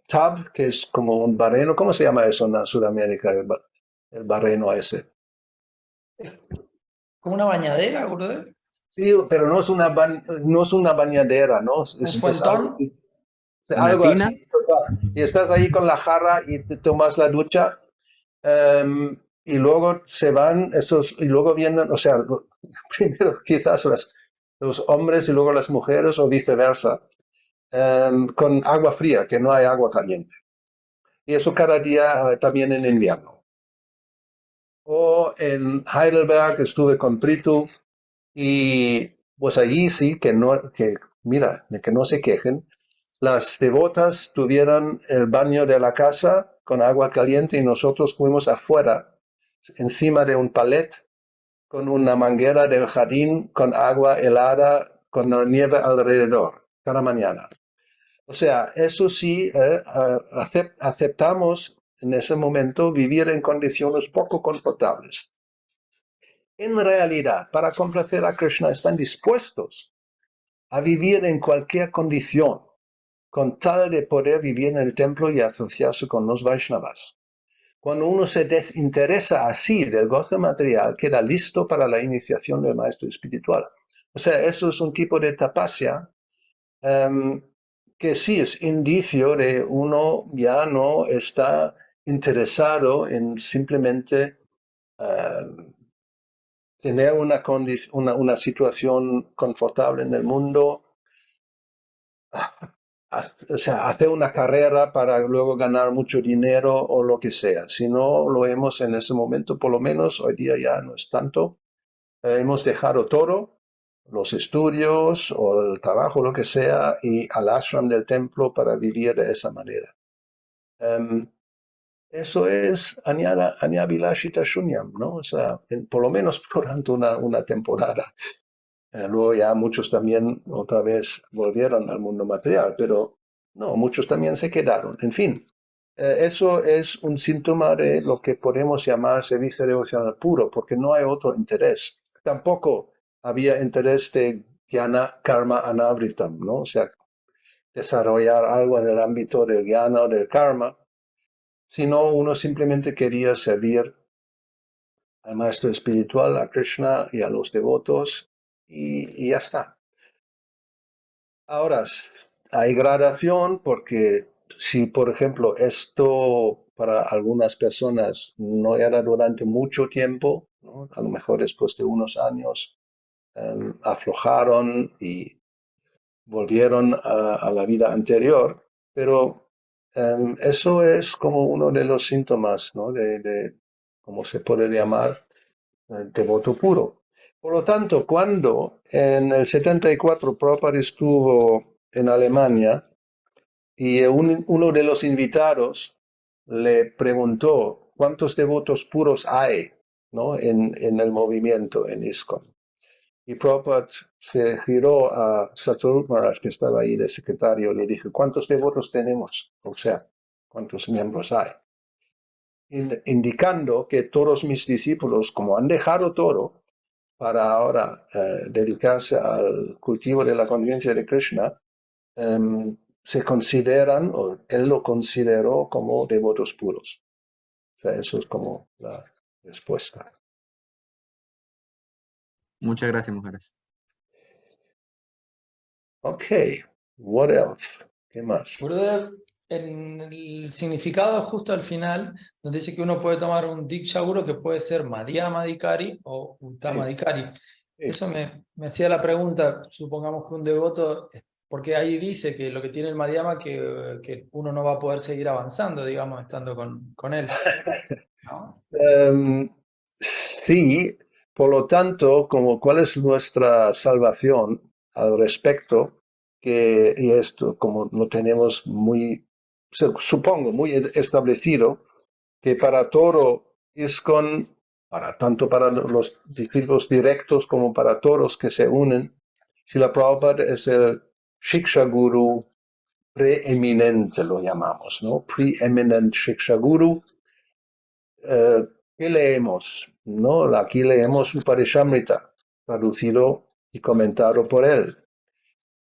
tub, que es como un barreno, ¿cómo se llama eso en Sudamérica? El barreno ese. ¿Como una bañadera, brother? Sí, pero no es una bañadera, ¿no? ¿Un Es algo, fuentón? ¿Una algo tina? así. Y estás ahí con la jarra y te tomas la ducha. Y luego se van esos, y luego vienen, o sea, primero quizás los hombres y luego las mujeres o viceversa, con agua fría, que no hay agua caliente. Y eso cada día también en invierno. O en Heidelberg estuve con Pritu y pues allí sí que no, que mira, de que no se quejen. Las devotas tuvieron el baño de la casa con agua caliente y nosotros fuimos afuera, encima de un palet, con una manguera del jardín con agua helada, con la nieve alrededor, cada mañana. O sea, eso sí, aceptamos en ese momento vivir en condiciones poco confortables. En realidad, para complacer a Krishna, están dispuestos a vivir en cualquier condición, con tal de poder vivir en el templo y asociarse con los Vaishnavas. Cuando uno se desinteresa así del goce material, queda listo para la iniciación del maestro espiritual. O sea, eso es un tipo de tapasya que sí es indicio de uno ya no está interesado en simplemente tener una situación confortable en el mundo, o sea, hacer una carrera para luego ganar mucho dinero o lo que sea. Si no lo hemos en ese momento, por lo menos hoy día ya no es tanto. Hemos dejado todo, los estudios o el trabajo, lo que sea, y al ashram del templo para vivir de esa manera. Eso es Anyabilashita Shunyam, ¿no? O sea, por lo menos durante una temporada. Luego ya muchos también otra vez volvieron al mundo material, pero no, muchos también se quedaron. En fin, eso es un síntoma de lo que podemos llamar servicio devocional puro, porque no hay otro interés. Tampoco había interés de jnana, karma, anavritam, ¿no? O sea, desarrollar algo en el ámbito del jnana o del karma, sino uno simplemente quería servir al maestro espiritual, a Krishna y a los devotos, y ya está. Ahora, hay gradación porque si, por ejemplo, esto para algunas personas no era durante mucho tiempo, ¿no? A lo mejor después de unos años aflojaron y volvieron a la vida anterior, pero eso es como uno de los síntomas, ¿no? de ¿cómo se puede llamar? Devoto puro. Por lo tanto, cuando en el 74 Prabhupada estuvo en Alemania y uno de los invitados le preguntó cuántos devotos puros hay, ¿no? en el movimiento, en ISKCON. Y Prabhupada se giró a Satarup Maharaj, que estaba ahí de secretario, le dijo, ¿cuántos devotos tenemos? O sea, ¿cuántos miembros hay? Indicando que todos mis discípulos, como han dejado todo para ahora dedicarse al cultivo de la conciencia de Krishna, se consideran, o él lo consideró como devotos puros. O sea, eso es como la respuesta. Muchas gracias, mujeres. Ok, what else? ¿Qué más? Brother, en el significado justo al final, donde dice que uno puede tomar un Diksha Guru que puede ser Madhyamadikari o Uttamadikari. Sí. Eso me hacía la pregunta, supongamos que un devoto, porque ahí dice que lo que tiene el Madhyama que uno no va a poder seguir avanzando, digamos, estando con él, ¿no? Sí, por lo tanto, ¿cuál es nuestra salvación al respecto? Y esto, como lo tenemos supongo, muy establecido, que para todo ISKCON, tanto para los discípulos directos como para todos que se unen, Srila Prabhupada es el Shiksha Guru preeminente, lo llamamos, ¿no? Preeminent Shiksha Guru. ¿Qué leemos? ¿No? Aquí leemos Uparishamrita, traducido y comentado por él.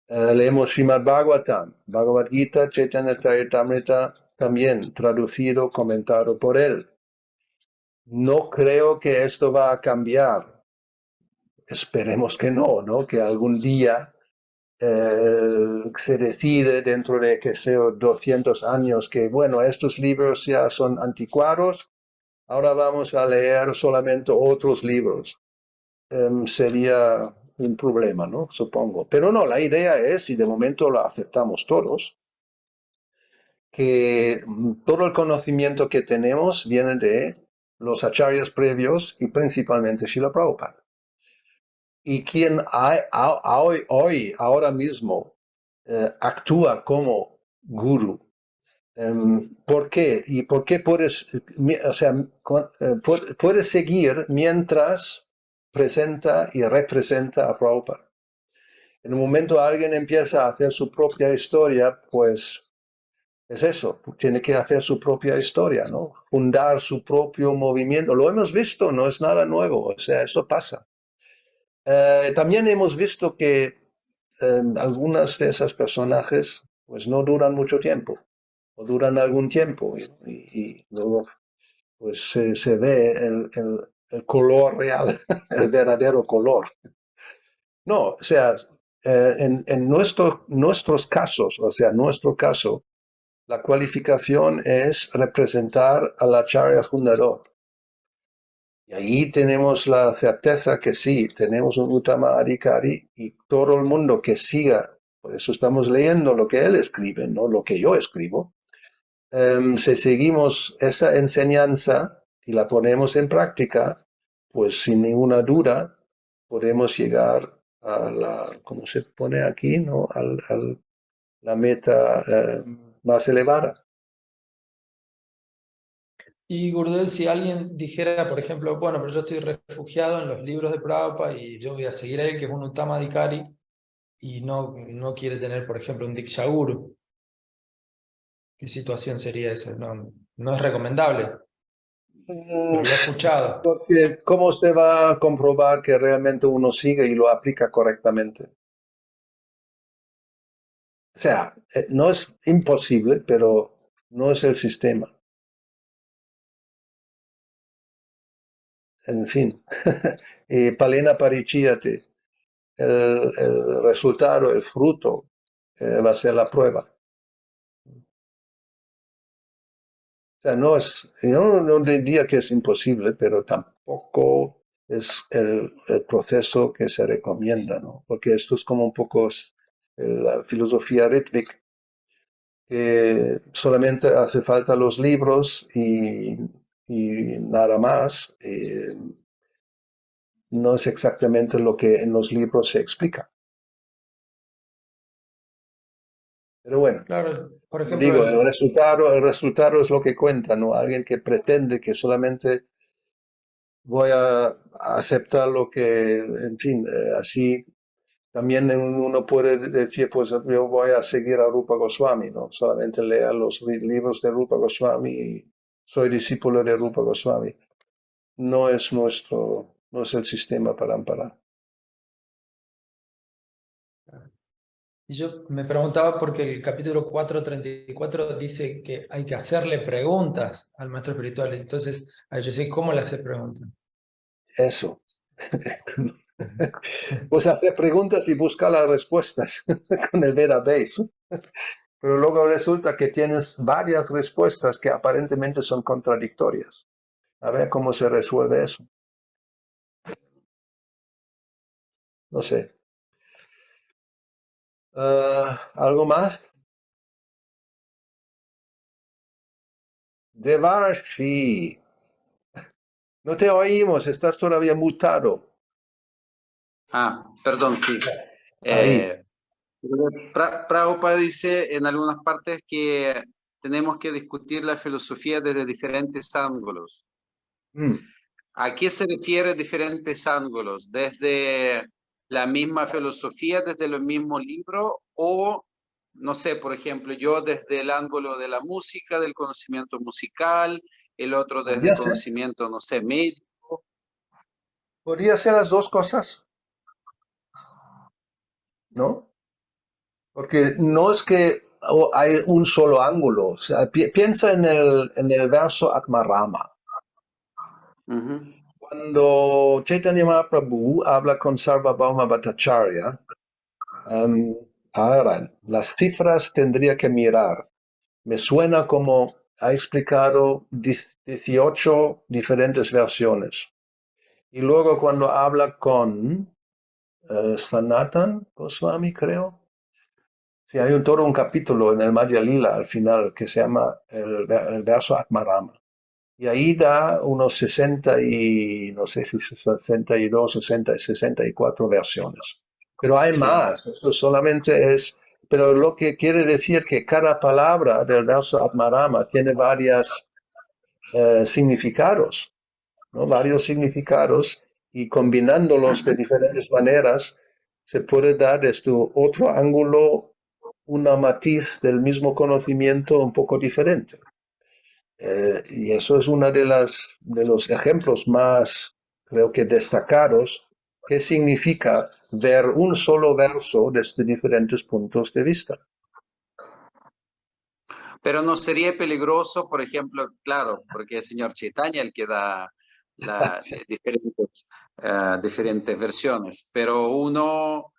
Leemos Srimad Bhagavatam, Bhagavad Gita, Chaitanya Charitamrita, también traducido, comentado por él. No creo que esto va a cambiar. Esperemos que no, ¿no? Que algún día se decide dentro de, que sea 200 años, que bueno, estos libros ya son anticuados, ahora vamos a leer solamente otros libros. Sería un problema, ¿no? Supongo. Pero no, la idea es, y de momento lo aceptamos todos, que todo el conocimiento que tenemos viene de los acharyas previos y principalmente Srila Prabhupada. Y quien ahora mismo, actúa como guru. ¿Por qué? ¿Y por qué puedes seguir mientras presenta y representa a Prabhupada? En el momento alguien empieza a hacer su propia historia, pues es eso, tiene que hacer su propia historia, ¿no? Fundar su propio movimiento. Lo hemos visto, no es nada nuevo, o sea, esto pasa. También hemos visto que algunas de esas personajes pues no duran mucho tiempo, o duran algún tiempo, y luego pues se ve el color real, el verdadero color. No, o sea, en nuestros casos, o sea, nuestro caso, la cualificación es representar al acharya fundador. Y ahí tenemos la certeza que sí, tenemos un Uttama Adhikari y todo el mundo que siga, por eso estamos leyendo lo que él escribe, no lo que yo escribo. Si seguimos esa enseñanza y la ponemos en práctica, pues sin ninguna duda podemos llegar a la, ¿cómo se pone aquí? ¿No? La meta más elevada. Y Gurudev, si alguien dijera, por ejemplo, bueno, pero yo estoy refugiado en los libros de Prabhupada y yo voy a seguir a él, que es un Uttamadikari, y no quiere tener, por ejemplo, un Diksha Guru, ¿qué situación sería esa? No es recomendable, pero lo he escuchado. Porque ¿cómo se va a comprobar que realmente uno sigue y lo aplica correctamente? O sea, no es imposible, pero no es el sistema. En fin, Palena Parichíate, el resultado, el fruto, va a ser la prueba. O sea, yo no diría que es imposible, pero tampoco es el proceso que se recomienda, ¿no? Porque esto es como un poco la filosofía rítmica, que solamente hace falta los libros y nada más. No es exactamente lo que en los libros se explica. Pero bueno, Claro, por como ejemplo, digo, el resultado es lo que cuenta, ¿no? Alguien que pretende que solamente voy a aceptar lo que, en fin, así también uno puede decir, pues yo voy a seguir a Rupa Goswami, ¿no? Solamente lea los libros de Rupa Goswami y soy discípulo de Rupa Goswami. No es el sistema para amparar. y yo me preguntaba porque el capítulo 4.34 dice que hay que hacerle preguntas al maestro espiritual. Entonces, yo sé cómo le hace preguntas. Eso. Pues hacer preguntas y buscar las respuestas con el Veda Base. pero luego resulta que tienes varias respuestas que aparentemente son contradictorias. A ver cómo se resuelve eso. No sé. ¿Algo más? Devarshi. No te oímos, estás todavía mutado. Perdón, sí. Ahí. Prabhupada dice en algunas partes que tenemos que discutir la filosofía desde diferentes ángulos. Mm. ¿A qué se refiere diferentes ángulos? ¿Desde la misma filosofía, desde el mismo libro? O, no sé, por ejemplo, yo desde el ángulo de la música, del conocimiento musical, el otro desde el Podría ser. conocimiento, no sé, médico. Podría ser las dos cosas, ¿no? Porque no es que hay un solo ángulo. O sea, piensa en el verso Atmarama. Ujú. Cuando Chaitanya Mahaprabhu habla con Sarvabhauma Bhattacharya, ahora, las cifras tendría que mirar. Me suena como ha explicado 18 diferentes versiones. Y luego cuando habla con Sanatan Goswami, creo. Sí, hay todo un capítulo en el Madhya Lila al final que se llama el verso Atmarama. Y ahí da unos 60 y, no sé si 62, 60, 64 versiones. Pero hay Sí. más, eso solamente es, pero lo que quiere decir que cada palabra del verso Atmarama tiene varios significados, ¿no? Varios significados y combinándolos de diferentes maneras se puede dar desde otro ángulo una matiz del mismo conocimiento un poco diferente. Y eso es uno de los ejemplos más, creo que destacados, que significa ver un solo verso desde diferentes puntos de vista. Pero no sería peligroso, por ejemplo, claro, porque es el señor Chaitanya el que da las diferentes versiones, pero uno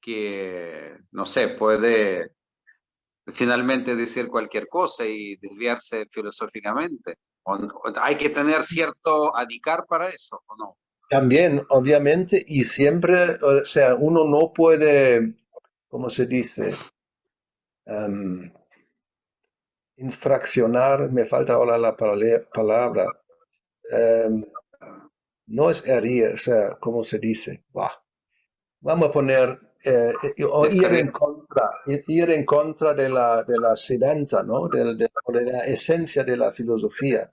que, no sé, puede finalmente decir cualquier cosa y desviarse filosóficamente. O hay que tener cierto adicar para eso, ¿o no? También, obviamente, y siempre, o sea, uno no puede, ¿cómo se dice? Em, infraccionar, me falta ahora la palabra. Em, no es herir, o sea, ¿cómo se dice? Bah. Vamos a poner, o ir en contra de la siddhanta, ¿no? De la esencia de la filosofía.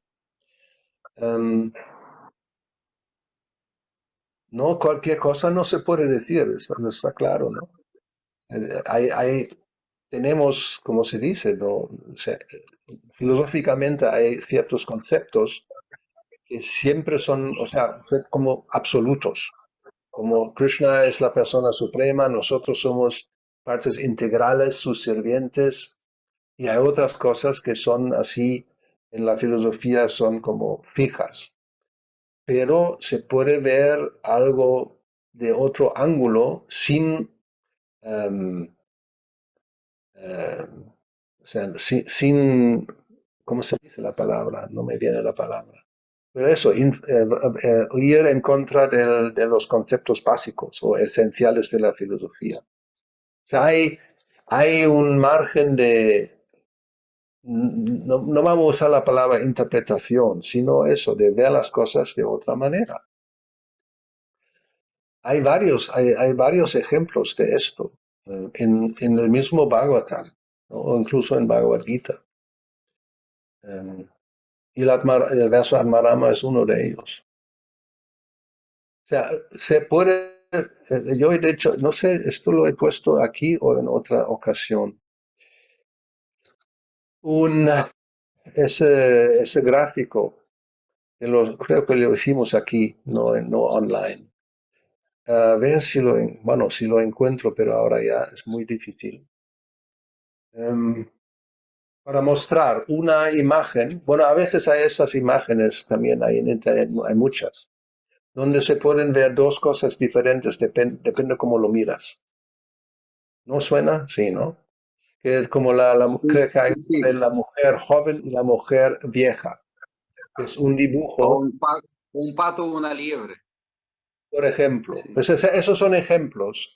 No, cualquier cosa no se puede decir, eso no está claro, ¿no? Tenemos, como se dice, ¿no? O sea, filosóficamente hay ciertos conceptos que siempre son, o sea, como absolutos. Como Krishna es la persona suprema, nosotros somos partes integrales, sus sirvientes, y hay otras cosas que son así, en la filosofía son como fijas, pero se puede ver algo de otro ángulo sin, em, o sea, ¿cómo se dice la palabra? No me viene la palabra. Pero eso, ir en contra de los conceptos básicos o esenciales de la filosofía. O sea, hay un margen de, no vamos a usar la palabra interpretación, sino eso, de ver las cosas de otra manera. Hay varios ejemplos de esto en el mismo Bhagavatam, ¿no? O incluso en Bhagavad Gita. Y el verso Atmarama es uno de ellos. O sea, se puede, yo he dicho, no sé, esto lo he puesto aquí o en otra ocasión. Ese gráfico, creo que lo hicimos aquí, no online. A ver si si lo encuentro, pero ahora ya es muy difícil. Para mostrar una imagen, bueno, a veces hay esas imágenes también, hay en internet, hay muchas, donde se pueden ver dos cosas diferentes, depende cómo lo miras. ¿No suena? Sí, ¿no? que es como creo que hay Sí, la mujer joven y la mujer vieja. Es un o dibujo, un pato o una liebre. por ejemplo. Sí. Pues esos son ejemplos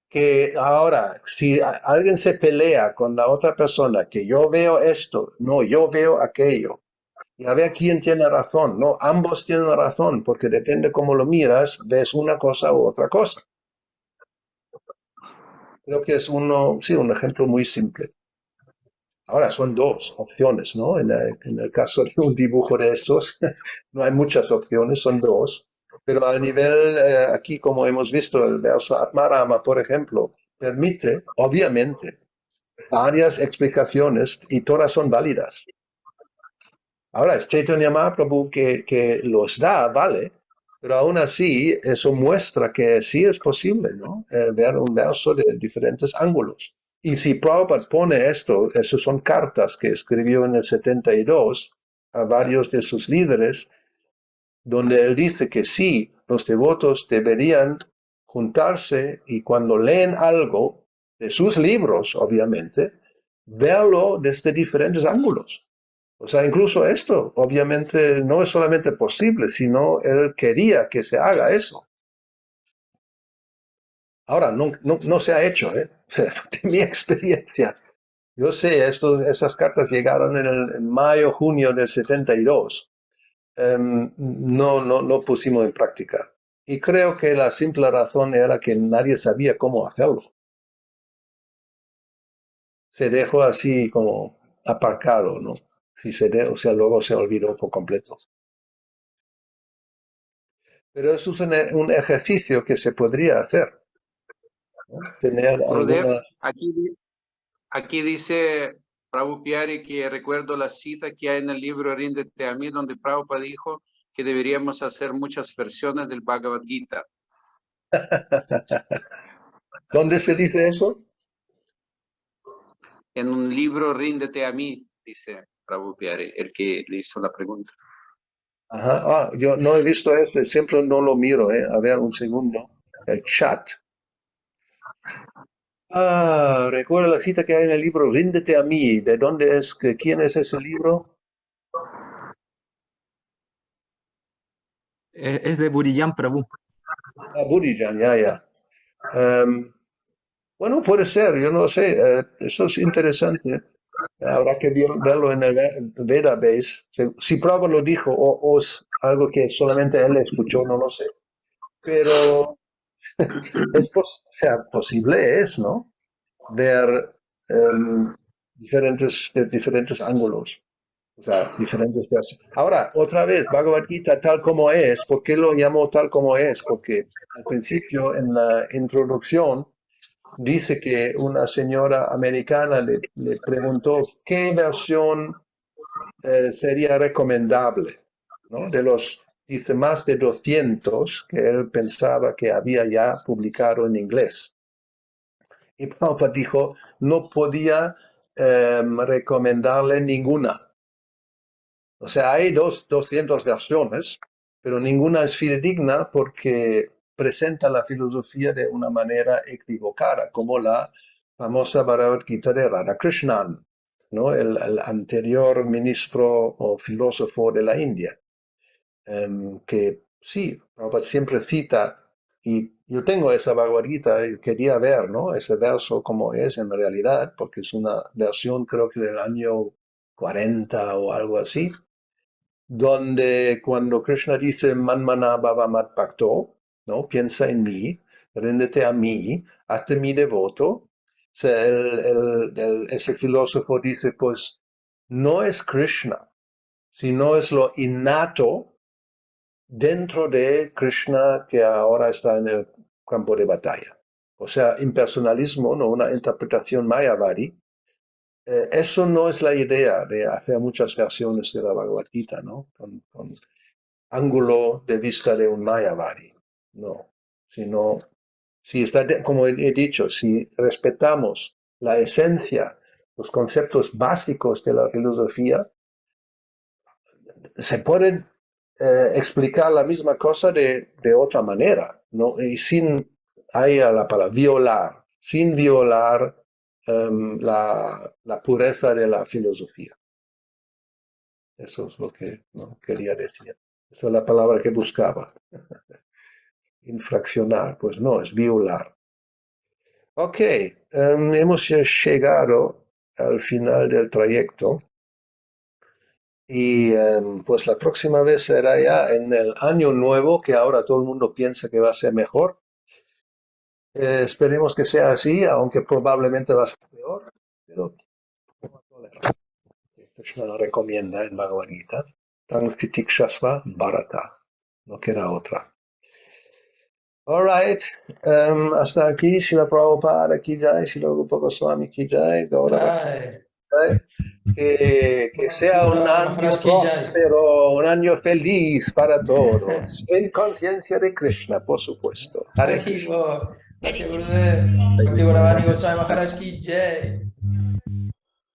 que ahora, si alguien se pelea con la otra persona, que yo veo esto, no, yo veo aquello, y a ver quién tiene razón, no, ambos tienen razón, porque depende cómo lo miras, ves una cosa u otra cosa. Creo que es sí, un ejemplo muy simple. Ahora son dos opciones, ¿no? En el caso de un dibujo de estos, no hay muchas opciones, son dos. Pero a nivel, aquí como hemos visto, el verso Atmarama, por ejemplo, permite, obviamente, varias explicaciones y todas son válidas. Ahora es Chaitanya Mahaprabhu que los da, vale, pero aún así eso muestra que sí es posible, ¿no? Ver un verso de diferentes ángulos. Y si Prabhupada pone esto, esas son cartas que escribió en el 72 a varios de sus líderes, donde él dice que sí, los devotos deberían juntarse y cuando leen algo de sus libros, obviamente, verlo desde diferentes ángulos. O sea, incluso esto, obviamente, no es solamente posible, sino él quería que se haga eso. Ahora, no se ha hecho, ¿eh? De mi experiencia. Yo sé, esas cartas llegaron en mayo, junio del 72. No pusimos en práctica. Y creo que la simple razón era que nadie sabía cómo hacerlo. Se dejó así como aparcado, ¿no? O sea, luego se olvidó por completo. Pero eso es un ejercicio que se podría hacer, ¿no? Tener Gurudev, algunas... aquí dice Prabhupada que recuerdo la cita que hay en el libro Ríndete a mí, donde Prabhupada dijo que deberíamos hacer muchas versiones del Bhagavad Gita. ¿Dónde se dice eso? En un libro Ríndete a mí, dice Prabhupada, el que le hizo la pregunta. Ajá. Ah, yo no he visto esto, siempre no lo miro, ¿eh? A ver, un segundo. El chat. Ah, recuerda la cita que hay en el libro Ríndete a mí. ¿De dónde es? ¿Quién es ese libro? Es de Burijan Prabhu. Ah, Burijan, ya. Bueno, puede ser, yo no sé. Eso es interesante. Habrá que verlo en el database. Si Prabhupada lo dijo o es algo que solamente él escuchó, no lo sé. Pero o sea, posible es, ¿no? Ver diferentes ángulos, o sea, diferentes versos. Ahora, otra vez, Bhagavad Gita tal como es, ¿por qué lo llamo tal como es? Porque al principio, en la introducción, dice que una señora americana le preguntó qué versión sería recomendable, ¿no? Dice, más de 200 que él pensaba que había ya publicado en inglés. Y Prabhupada dijo, no podía recomendarle ninguna. O sea, hay 200 versiones, pero ninguna es fidedigna porque presenta la filosofía de una manera equivocada, como la famosa Bhagavad Gita de Radhakrishnan, ¿no? El anterior ministro o filósofo de la India, que sí, Prabhupada siempre cita, y yo tengo esa Bhagavad Gita y quería ver, ¿no? Ese verso como es en realidad, porque es una versión creo que del año 40 o algo así, donde cuando Krishna dice Manmana Bhava Mat Bhakto, ¿no? Piensa en mí, ríndete a mí, hazte mi devoto. O sea, ese filósofo dice, pues, no es Krishna, sino es lo innato dentro de Krishna que ahora está en el campo de batalla. O sea, impersonalismo, no una interpretación mayavadi. Eso no es la idea de hacer muchas versiones de la Bhagavad Gita, ¿no? Con ángulo de vista de un mayavadi. No, sino, si está, como he dicho, si respetamos la esencia, los conceptos básicos de la filosofía, se pueden explicar la misma cosa de otra manera, ¿no? Y sin, hay la palabra, violar, sin violar la pureza de la filosofía. Eso es lo que quería decir. Esa es la palabra que buscaba. Infraccionar, pues no, es violar. Ok, hemos llegado al final del trayecto y pues la próxima vez será ya en el año nuevo, que ahora todo el mundo piensa que va a ser mejor. Esperemos que sea así, aunque probablemente va a ser peor, pero Krishna lo recomienda en Bhagavad Gita. Tan titikshasva bharata, no queda otra. All right, hasta aquí, Srila Prabhupada ki jai, Srila Rupa Goswami ki jai, Gaura que sea un año próspero, un año feliz para todos, en conciencia de Krishna, por supuesto. Hare Krishna. Gracias, Gurudev. Bhakti Goswami Maharaj ki jai.